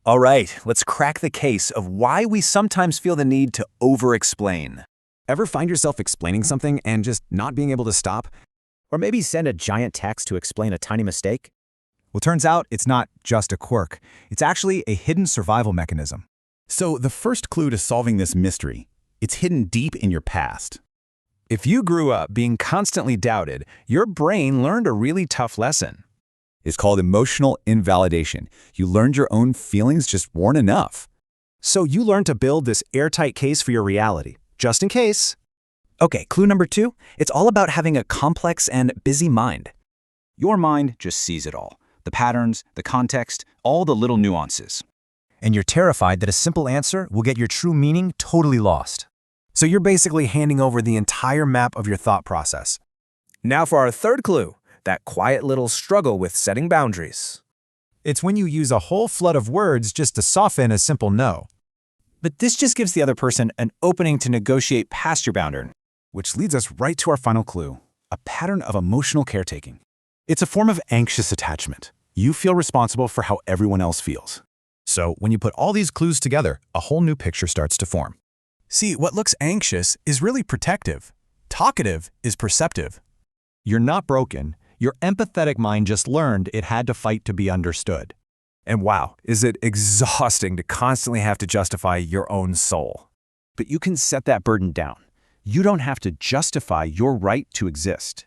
All right, let's crack the case of why we sometimes feel the need to over-explain. Ever find yourself explaining something and just not being able to stop? Or maybe send a giant text to explain a tiny mistake? Well, turns out it's not just a quirk. It's actually a hidden survival mechanism. So the first clue to solving this mystery, it's hidden deep in your past. If you grew up being constantly doubted, your brain learned a really tough lesson. It's called emotional invalidation. You learned your own feelings just weren't enough. So you learn to build this airtight case for your reality, just in case. Okay, clue number 2, it's all about having a complex and busy mind. Your mind just sees it all. The patterns, the context, all the little nuances. And you're terrified that a simple answer will get your true meaning totally lost. So you're basically handing over the entire map of your thought process. Now for our third clue, that quiet little struggle with setting boundaries. It's when you use a whole flood of words just to soften a simple no. But this just gives the other person an opening to negotiate past your boundary. Which leads us right to our final clue, a pattern of emotional caretaking. It's a form of anxious attachment. You feel responsible for how everyone else feels. So when you put all these clues together, a whole new picture starts to form. See, what looks anxious is really protective. Talkative is perceptive. You're not broken. Your empathetic mind just learned it had to fight to be understood. And wow, is it exhausting to constantly have to justify your own soul. But you can set that burden down. You don't have to justify your right to exist.